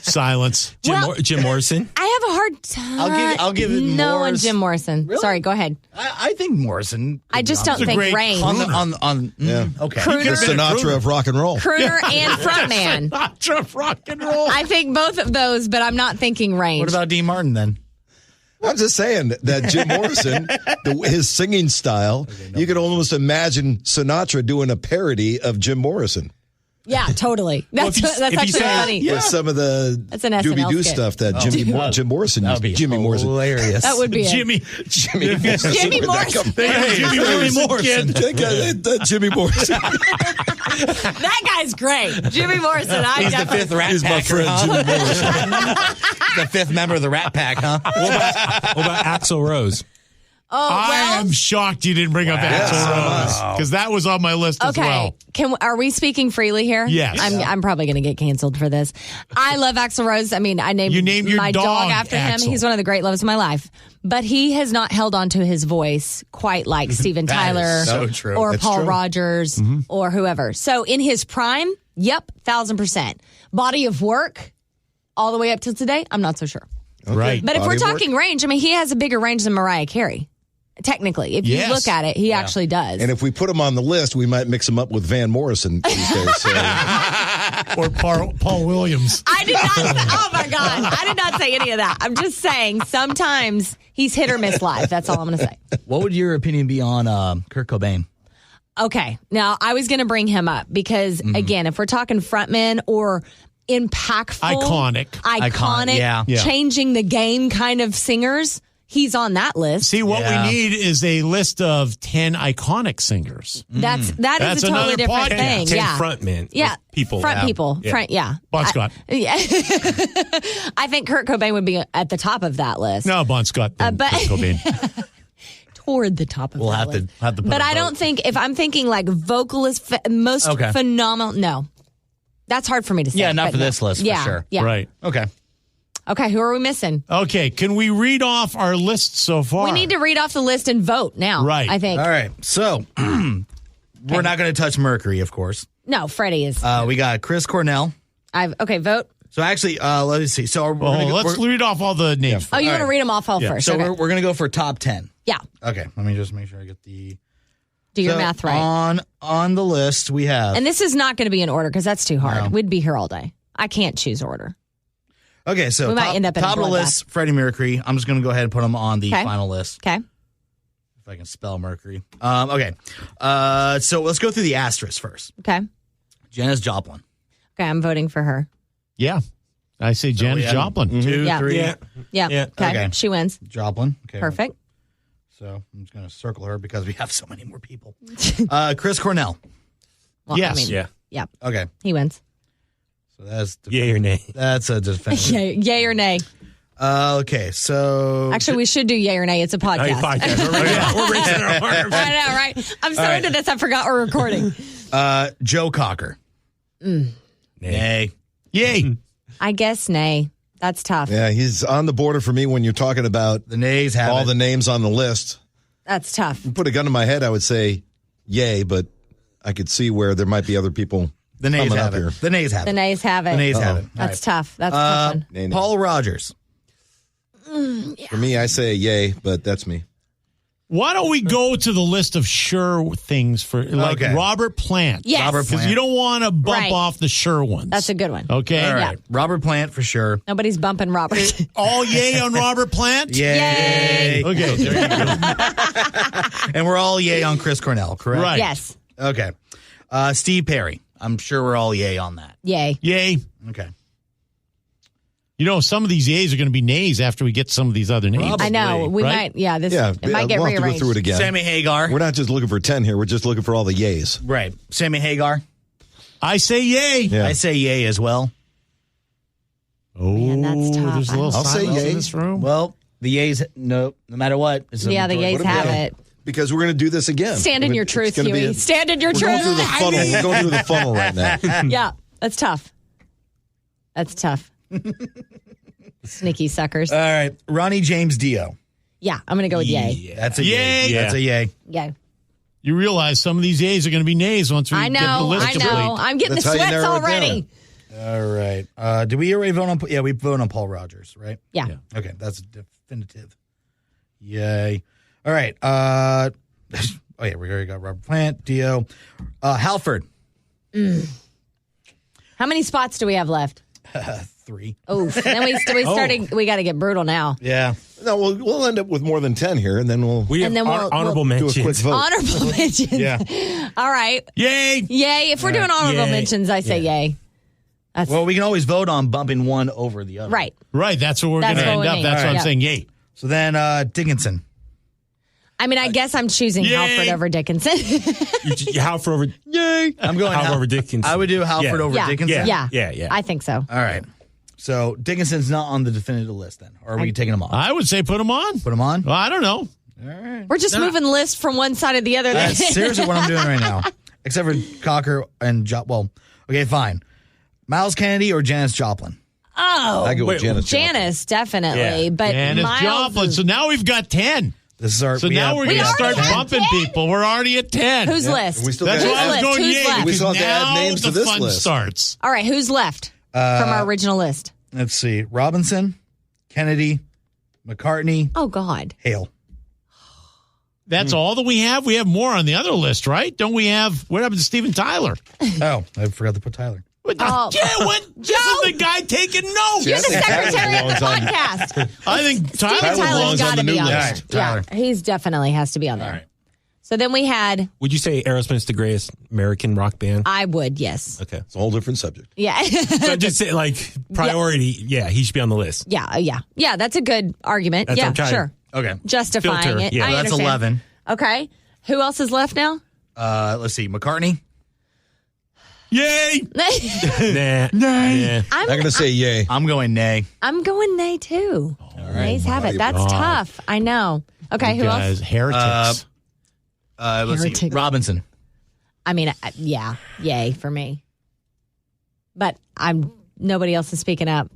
Silence. Jim Morrison. I have a hard time. I'll give it no on Morris. Jim Morrison. Really? Sorry, go ahead. I think Morrison. I just don't a think great range. Yeah. Okay. The Sinatra of rock and roll. Crooner and frontman. Sinatra, rock and roll. I think both of those, but I'm not thinking range. What about Dean Martin then? I'm just saying that Jim Morrison, his singing style, you could almost imagine Sinatra doing a parody of Jim Morrison. Yeah, totally. That's if you that's actually say- funny. With some of the That's an SNL Doobie-Doo skit. stuff that Jim Morrison That would be used. Jimmy Morrison. hilarious. That would be it. Jimmy. Jimmy Jimmy Morrison. Jimmy Morrison. Jimmy Morrison. That guy's great. Jimmy Morrison. I He's the definitely. fifth Rat He's my Packer, friend huh? Jimmy Morrison. The fifth member of the Rat Pack, huh? What about Axl Rose? Oh, I well, am shocked you didn't bring up Axl Rose because that was on my list as okay. well. Are we speaking freely here? Yes. I'm probably going to get canceled for this. I love Axl Rose. I mean, I named, You named your my dog after Axl. him. He's one of the great loves of my life. But he has not held on to his voice quite like Steven That is Tyler so true. or That's Paul true. Rogers or whoever. So in his prime, yep, 1,000%. Body of work, all the way up till today, I'm not so sure. Right. But if we're Body of work. talking range, I mean, he has a bigger range than Mariah Carey. Technically, if Yes. you look at it, he actually does. And if we put him on the list, we might mix him up with Van Morrison these days. So Or Paul Williams. I did not say, oh my God. I did not say any of that. I'm just saying sometimes he's hit or miss live. That's all I'm going to say. What would your opinion be on Kurt Cobain? Okay. Now, I was going to bring him up because, again, if we're talking frontman or impactful, iconic, yeah. changing the game kind of singers, he's on that list. See, what we need is a list of 10 iconic singers. That is a totally another different podcast. thing. 10 Yeah. frontmen. Yeah. People. Front people. Yeah. Front, yeah. Bon Scott. Yeah. I think Kurt Cobain would be at the top of that list. No, Bon Scott. Then but- Kurt Cobain. Toward the top of We'll that have list. to put But a I vote. don't think, if I'm thinking like vocalist, most phenomenal, no. That's hard for me to say. Yeah, not but for no. this list, for Yeah, sure. Yeah. Right. Okay. Okay, who are we missing? Okay, can we read off our list so far? We need to read off the list and vote now. Right. I think. All right. So we're not going to touch Mercury, of course. No, Freddie is. We got Chris Cornell. Okay, vote. So actually, let me see. So let's read off all the names. Oh, you want to right. read them off all Yeah. first? So Okay. we're going to go for top 10. Yeah. Okay. Let me just make sure I get the Do your So math right. On the list we have. And this is not going to be in order because that's too hard. No. We'd be here all day. I can't choose order. Okay, so We might top, end up in a top of the bloodbath. list, Freddie Mercury. I'm just going to go ahead and put him on the Okay. final list. Okay. If I can spell Mercury. Okay. So let's go through the asterisks first. Okay. Janis Joplin. Okay, I'm voting for her. Yeah. I say Janis have Joplin. 2, Yeah. 3. Yeah. Yeah. Yeah. Okay. Okay. She wins. Joplin. Okay. Perfect. So I'm just going to circle her because we have so many more people. Chris Cornell. Well, Yes. I mean, Yeah. yeah. Okay. He wins. So that's Yay or nay? That's a definitive. Yay or nay? Okay. So Actually, we should do yay or nay. It's a podcast. We're raising our arms. I know, right? I'm so All right. into this, I forgot we're recording. Joe Cocker. Nay. Yay. I guess nay. That's tough. Yeah, he's on the border for me when you're talking about The nays have all it. the names on the list. That's tough. Put a gun to my head, I would say yay, but I could see where there might be other people The nays coming have up it. here. The nays have The it. nays have it. The nays have it. All That's right. tough. That's a tough one. Nay, nay. Paul Rogers. For me, I say yay, but that's me. Why don't we go to the list of sure things for like Okay. Robert Plant? Yes. Robert Because Plant. you don't want to bump Right. off the sure ones. That's a good one. Okay. All right. Yeah. Robert Plant for sure. Nobody's bumping Robert. All yay on Robert Plant? Yay. Okay. There you go. And we're all yay on Chris Cornell, correct? Right. Yes. Okay. Steve Perry. I'm sure we're all yay on that. Yay. Yay. Okay. You know, some of these yays are going to be nays after we get some of these other names. I know. We Right? might, yeah, this Yeah, it might get we'll have to go rearranged. through it again. Sammy Hagar. We're not just looking for 10 here. We're just looking for all the yays. Right. Sammy Hagar. I say yay. Yeah. I say yay as well. Oh, Man, that's tough. there's a little I'll say silence yay. in this room. Well, the yays, no matter what. It's a Yeah, the majority. yays have it. Because we're going to do this again. Stand in your It's truth, gonna be Huey. Stand in your we're going through truth. the funnel. We're going through the funnel right now. Yeah, that's tough. That's tough. Sneaky suckers. All right. Ronnie James Dio. Yeah, I'm going to go with yay. That's a Yay. yay. That's a yay. Yay. You realize some of these yays are going to be nays once we I get the know. list I complete. know. I'm getting That's the how you sweats narrow it already. All right. Did we already vote on? Yeah, we voted on Paul Rogers, right? Yeah. Okay, that's definitive. Yay. All right. Oh yeah, we already got Robert Plant, Dio, Halford. How many spots do we have left? 3. Oh, then we started. We got to get brutal now. Yeah. No, we'll end up with more than 10 here, and then we'll We have And then we'll- honorable do a quick mentions. vote. Honorable mentions. Yeah. All right. Yay. Yay. If we're doing honorable Yay. mentions, I say yay. That's Well, we can always vote on bumping one over the other. right. Right. That's what we're going That's to what end we up. need. That's what I'm Yeah. saying. Yay. So then Dickinson. I mean, I guess I'm choosing Yay. Halford over Dickinson. Halford over. Yay! I'm going Halford over Dickinson. I would do Halford Yeah. over yeah. Dickinson. Yeah. I think so. All right. So Dickinson's not on the definitive list then. Or are we taking him off? I would say put them on. Put him on? Well, I don't know. We're just moving lists from one side to the other. That's seriously what I'm doing right now. Except for Cocker and Well, okay, fine. Miles Kennedy or Janis Joplin? Oh, I go with Janis Joplin. Janice, definitely. Yeah. But And Miles Joplin. is- So now we've got 10. This is our. So now we're going to already start have bumping 10? people. We're already at 10. whose list? We still That's got why I was list? going Who's yay. left? We Because still have to add now names the to this fun list. starts. All right, who's left from our original list? Let's see. Robinson, Kennedy, McCartney, Oh, God. Hale. That's all that we have. We have more on the other list, right? Don't we have? What happened to Steven Tyler? Oh, I forgot to put Tyler. Oh. Yeah, what? This is the guy taking notes. You're the I think secretary of the Tyler podcast. I think Steven Tyler Tyler's belongs got on to the be new on there. list. Tyler. Yeah, he's definitely has to be on there. All right. So then we had, Would you say Aerosmith's the greatest American rock band? I would, yes. Okay. It's a whole different subject. Yeah. So just say, like, priority, yeah, he should be on the list. Yeah, that's a good argument. That's yeah, okay. sure. Okay. Justifying Filter, it. yeah. I So that's understand. 11. Okay. Who else is left now? Let's see. McCartney. Yay! Nah. I'm going to say yay. I'm going nay. I'm going nay too. Nays have it. That's tough. I know. Okay, who Guys, else? heretics. Let's see. Heretic. Robinson. I mean, yeah, yay for me. But nobody else is speaking up.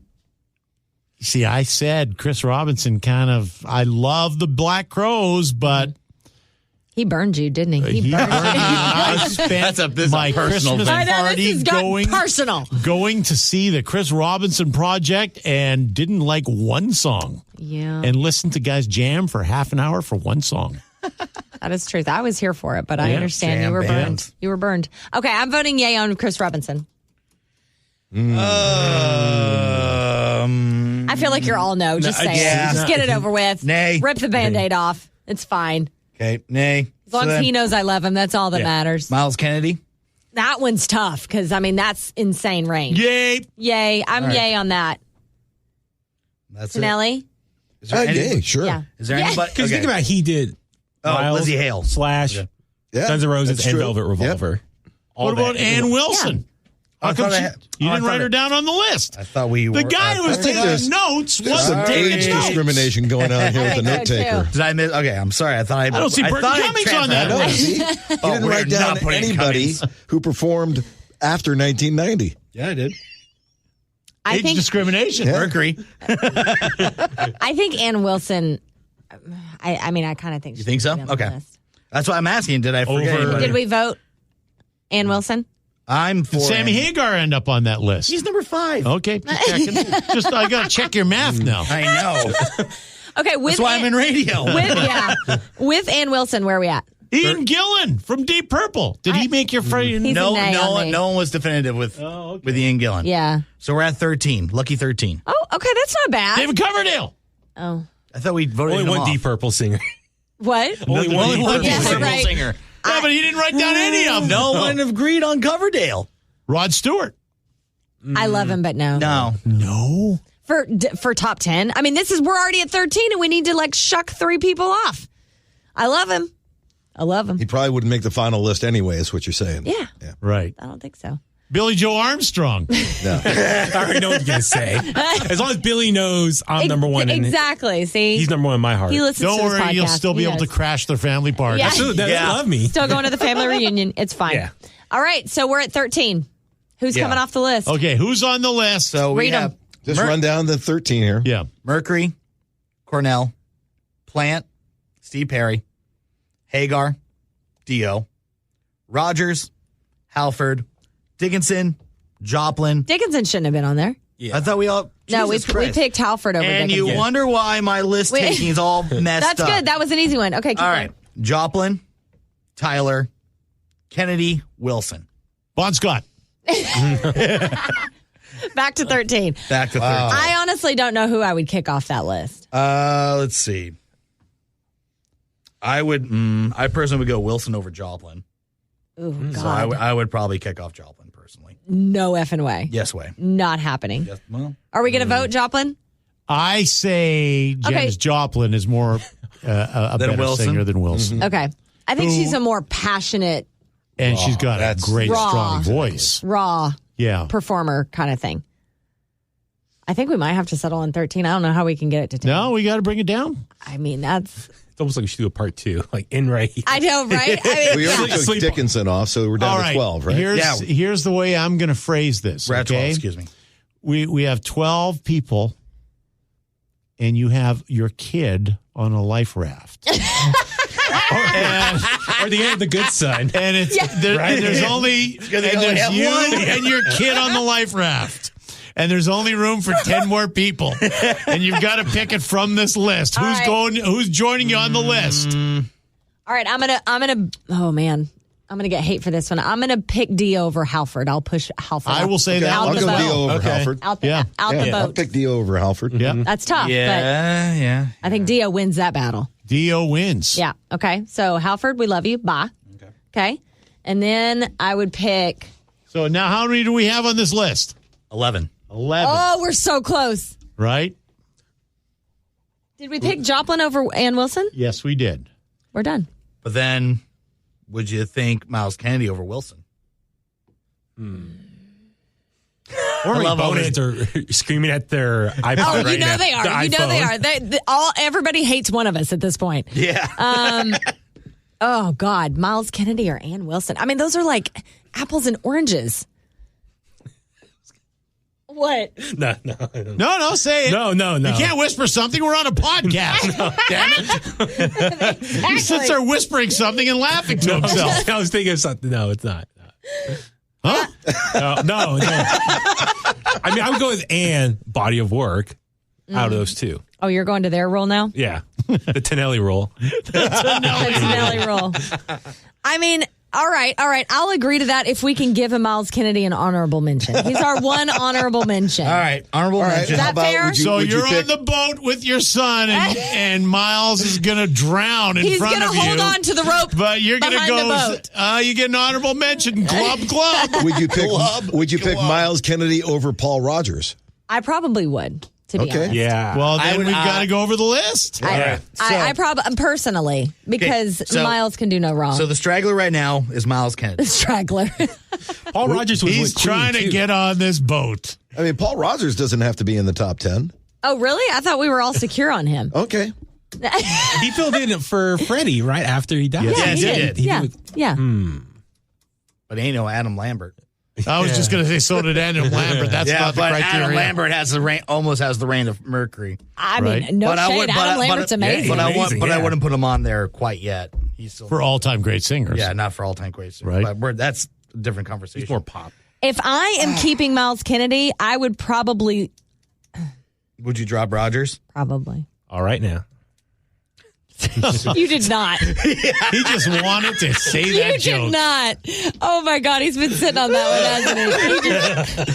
See, I said Chris Robinson I love the Black Crowes, but He burned you, didn't he? He burned you. I spent this is a my personal Christmas thing. I know, party this has gotten personal. going to see the Chris Robinson Project and didn't like one song Yeah, and listened to guys jam for half an hour for one song. that is truth. I was here for it, but I understand you jam were burned. bands. You were burned. Okay, I'm voting yay on Chris Robinson. I feel like you're all no. Just say yeah. it. Just get it over with. Nay. Rip the Band-Aid off. It's fine. Okay. Nay. As long as he knows I love him, that's all that matters. Miles Kennedy. That one's tough because, I mean, that's insane range. Yay! Yay. I'm yay on that. That's Tonelli? it. Is there Yay, sure. Yeah. Is there Yeah. anybody? Because think about he did Miles, Lizzie Hale. Slash, Yeah, Guns N' Roses, that's and true. Velvet Revolver. All What that. about Ann Wilson? How come thought I you had- didn't I thought write her I- down on the list? I thought we were. The guy who was I think taking there's- notes There's wasn't some taking age notes. discrimination going on here with the I note think so, taker. too. Did I miss? Okay, I'm sorry. I thought I don't see I Burton thought I Cummings on transferred. that No, list. see? He didn't we're write down not putting anybody Cummings. who performed after 1990. Yeah, I did. I Age think discrimination. Yeah. Mercury. I think Ann Wilson. I mean, I kind of think. You she think should so? be on the Okay. list. That's why I'm asking. Did I forget? Over- anybody? Did we vote Ann Wilson? I'm for Did Sammy Ann. Hagar end up on that list? He's number 5. Okay, just checking. I got to check your math now. I know. Okay, with That's why I'm in radio. with Ann Wilson, where are we at? Ian Gillan from Deep Purple. Did he make your friend? He's no, a nay on me. no one was definitive with Ian Gillan. Yeah. So we're at 13. Lucky 13. Oh, okay, that's not bad. David Coverdale. Oh, I thought we voted Only him one off. Deep Purple singer. what? Only one Deep Purple Yeah, singer. right. singer. Yeah, but he didn't write down any of them. No one agreed on Coverdale. Rod Stewart. I love him, but no. No. For top 10. I mean, we're already at 13, and we need to shuck 3 people off. I love him. He probably wouldn't make the final list anyway, is what you're saying. Yeah. Right. I don't think so. Billy Joe Armstrong. No. I already know what you're going to say. As long as Billy knows I'm number one. And Exactly. See, he's number one in my heart. he listens Don't to this worry, podcast. you'll still be He able to knows. crash their family party. Yeah. Absolutely. They Yeah. love me. Still going to the family reunion. It's fine. Yeah. All right, so we're at 13. Who's coming off the list? Okay, who's on the list? So we Read 'em. have Just run down the 13 here. Yeah. Mercury, Cornell, Plant, Steve Perry, Hagar, Dio, Rogers, Halford, Dickinson, Joplin. Dickinson shouldn't have been on there. I thought we all. No, we Jesus Christ. picked Halford over And Dickinson. you wonder why my list Wait. taking is all messed That's up. good. That was an easy one. Okay, keep All going. right. Joplin, Tyler, Kennedy, Wilson. Bon Scott. Back to 13. Back to 13. I honestly don't know who I would kick off that list. Let's see. I personally would go Wilson over Joplin. Oh, God. So I would probably kick off Joplin personally. No effing way. Yes way. Not happening. Yes, well, Are we going to vote Joplin? I say Janis Okay. Joplin is more a better Wilson? singer than Wilson. Okay. I think Who- she's a more passionate, And she's got a That's great, raw. strong voice. raw Yeah. performer kind of thing. I think we might have to settle on 13. I don't know how we can get it to 10. No, we got to bring it down. I mean, that's. It's almost like we should do a part 2, like in right here. I know, right? I mean, We already took Sleep on. Dickinson off, so we're down All to right. 12, right? Here's the way I'm going to phrase this. we're at 12, Okay. excuse me. We have 12 people, and you have your kid on a life raft. and Or the end of The Good Son. and it's there, and there's only and they only there's have you one. and your kid on the life raft. And there's only room for 10 more people. And you've got to pick it from this list. Who's right. who's joining you on the list? all right, I'm gonna. Oh man, I'm going to get hate for this one. I'm going to pick Dio over Halford. I'll push Halford. I will say Okay, that. I'll Out go the boat. Dio over Okay. Halford. out the, Yeah. out the I'll boat. pick Dio over Halford. Yeah. That's tough, Yeah. but I think Dio wins that battle. Dio wins. Yeah. Okay. So Halford, we love you. Bye. Okay. And then I would pick. So now how many do we have on this list? 11. 11. Oh, we're so close. Right? Did we pick Joplin over Ann Wilson? Yes, we did. We're done. But then, would you think Miles Kennedy over Wilson? Or love all boneheads are screaming at their iPod Oh, right you know now. they are. The You know they iPhone. are. Everybody hates one of us at this point. Yeah. Oh God, Miles Kennedy or Ann Wilson. I mean, those are like apples and oranges. What? No. No, say it. No. You can't whisper something. We're on a podcast. Damn it. He sits there whispering something and laughing to himself. I was thinking of something. No, it's not. Huh? No. I mean, I would go with Ann, body of work, out of those two. Oh, you're going to their role now? Yeah. The Tonelli rule. That's Tonelli role. I mean, all right. I'll agree to that if we can give him Miles Kennedy an honorable mention. He's our one honorable mention. All right. Honorable mention. Is that how about fair? So would you you're pick- on the boat with your son, and Miles is going to drown in He's front going of to you. hold on to the rope. But you're going to behind the go. boat. You get an honorable mention. Club. Would you pick? Would you pick Miles Kennedy over Paul Rogers? I probably would, to be Okay. honest. Yeah. Well, then would- we've got to go over the list. I probably personally because so- Miles can do no wrong. So the straggler right now is Miles Kennedy. Straggler. Paul Rogers was He's with Queen, trying to too. get on this boat. I mean, Paul Rogers doesn't have to be in the top 10. Oh, really? I thought we were all secure on him. Okay. He filled in for Freddie right after he died. Yes, he did. Yeah. But ain't no Adam Lambert. I was just going to say, so did Adam Lambert. That's not the but criteria. Adam Lambert has the reign, almost has the reign of Mercury. I Right. mean, no But I shade. would- Adam but- Lambert's but- amazing. But Amazing, I yeah. wouldn't put him on there quite yet. He's still For all-time great singers. yeah, not for all time greats. Right. But that's a different conversation. He's more pop. If I am keeping Miles Kennedy, I would probably. Would you drop Rogers? All right now. You did not. He just wanted to say You that did joke. not. Oh my God, he's been sitting on that one,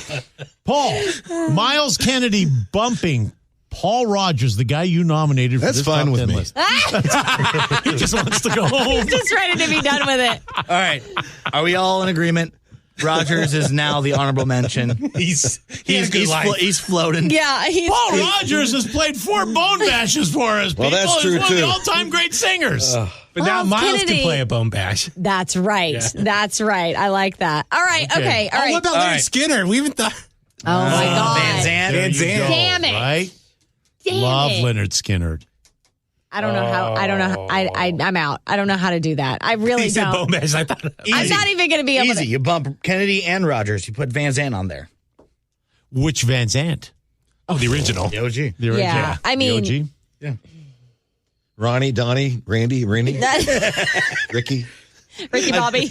hasn't he? Paul, Miles Kennedy bumping Paul Rogers, the guy you nominated for That's this fine top with 10 me. list. He just wants to go home. Just ready to be done with it. All right. Are we all in agreement? Rogers is now the honorable mention. He had a good life. He's floating. Yeah, Paul Rogers has played 4 bone bashes for us. Well, people. that's He's true, one of the too. all-time great singers. But now Miles Miles Kennedy. can play a bone bash. That's right. Yeah. That's right. I like that. All right. Okay. All right. What about All Larry right. Skinner? We even thought. Oh my God. Van Zandt. There you Zandt. go, Damn it. Right? Damn Love it. Leonard Skinner. I don't know how. I don't know. I'm out. I don't know how to do that. I really He said don't. bone bash. I thought. I'm not even going to be able Easy. to. You bump Kennedy and Rogers. You put Van Zandt on there. Which Van Zandt? Oh, the original. The OG. The original. Yeah. I mean, the OG? Yeah. Ronnie, Donnie, Randy, Ricky. Ricky Bobby.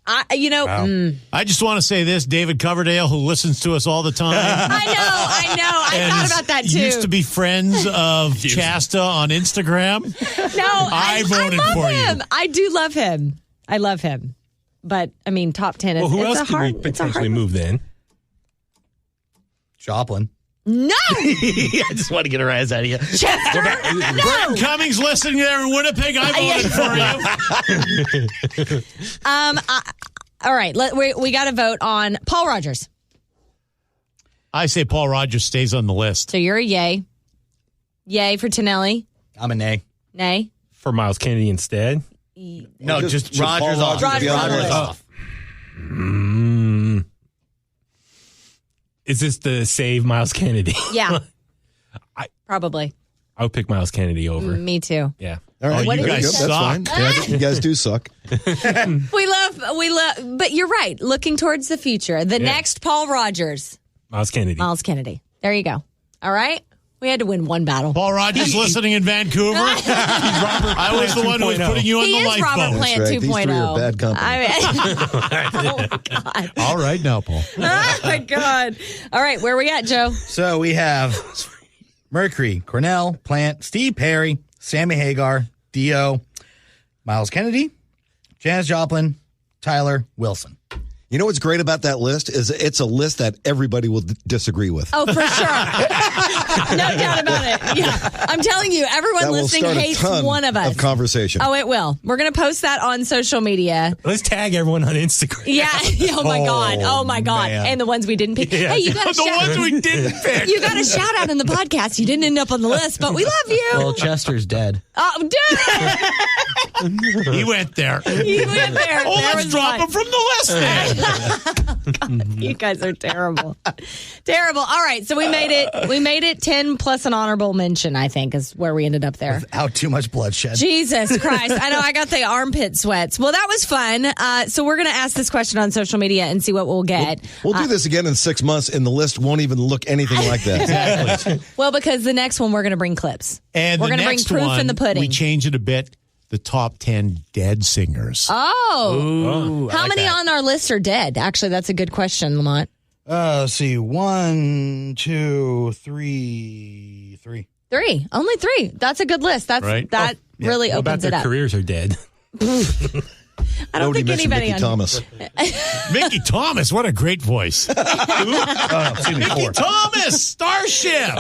I just want to say this, David Coverdale, who listens to us all the time. I know. I and thought is- about that too. Used to be friends of Chasta on Instagram. No, I voted love for him. you. I do love him. I love him. But I mean, top 10 is Well, who it's else a could hard. we It's a potentially hard. move then? Joplin. No, I just want to get a rise out of you. Chester. No. Cummings listening there in Winnipeg, I voted for you. All right, we got to vote on Paul Rogers. I say Paul Rogers stays on the list. So you're a yay. Yay for Tonelli. I'm a nay. Nay. For Miles Kennedy instead? No, just Rogers Paul off. Rogers be on the Rogers list. off. Is this the save Miles Kennedy? Yeah. I- Probably. I would pick Miles Kennedy over. Me too. Yeah. All right, you very guys good. suck. That's fine. Yeah, you guys do suck. We love, but you're right. Looking towards the future. The next Paul Rogers, Miles Kennedy. Miles Kennedy. There you go. All right. We had to win one battle. Paul Rogers listening in Vancouver. I was the one who was putting you on He the is lifeboat. Robert Plant That's right. 2.0. These three are bad company. Oh my God. All right now, Paul. Oh my God. All right. Where we at, Joe? So we have Mercury, Cornell, Plant, Steve Perry, Sammy Hagar, Dio, Miles Kennedy, Janis Joplin, Tyler Wilson. You know what's great about that list is it's a list that everybody will disagree with. Oh, for sure. No doubt about it. Yeah. I'm telling you, everyone That will listening start a hates ton one of us. of conversation. Oh, it will. We're going to post that on social media. Let's tag everyone on Instagram. Yeah. Oh, my God. Oh, my God. man. And the ones we didn't pick. Yeah. Hey, you got The ones we didn't pick. You got a shout out in the podcast. You didn't end up on the list, but we love you. Well, Chester's dead. Oh, dude. He went there. You went there. Oh, There let's was drop mine. him from the list then. You guys are terrible. Terrible. All right. So we made it. We made it 10 plus an honorable mention, I think, is where we ended up there. Without too much bloodshed. Jesus Christ. I know I got the armpit sweats. Well, that was fun. So we're going to ask this question on social media and see what we'll get. We'll do this again in 6 months, and the list won't even look anything like that. Exactly. Well, because the next one, we're going to bring clips. And we're the going to bring next proof one, in the pudding. we change it a bit. The top 10 dead singers. Oh. How many on our list are dead? Actually, that's a good question, Lamont. Let's see. 1, 2, 3, 3. 3. Only 3. That's a good list. That's Right. That really What about opens their it up. careers are dead? I don't Nobody think mentioned anybody Mickey on Thomas. Mickey Thomas, what a great voice. Excuse me, Mickey 4. Thomas, Starship.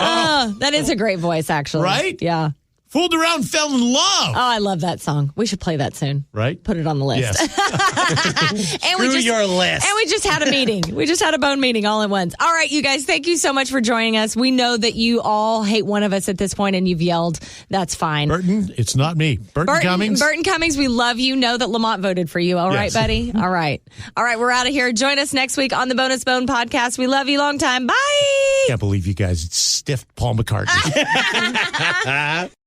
That is a great voice, actually. Right? Yeah. Fooled around, fell in love. Oh, I love that song. We should play that soon. Right? Put it on the list. Yes. And we Screw just, your list. And we just had a meeting. We just had a bone meeting all at once. All right, you guys, thank you so much for joining us. We know that you all hate one of us at this point and you've yelled. That's fine. Burton, it's not me. Burton Cummings. Burton Cummings, we love you. Know that Lamont voted for you. All right, Yes. buddy? All right. All right, we're out of here. Join us next week on the Bonus Bone Podcast. We love you long time. Bye. Can't believe you guys stiffed Paul McCartney.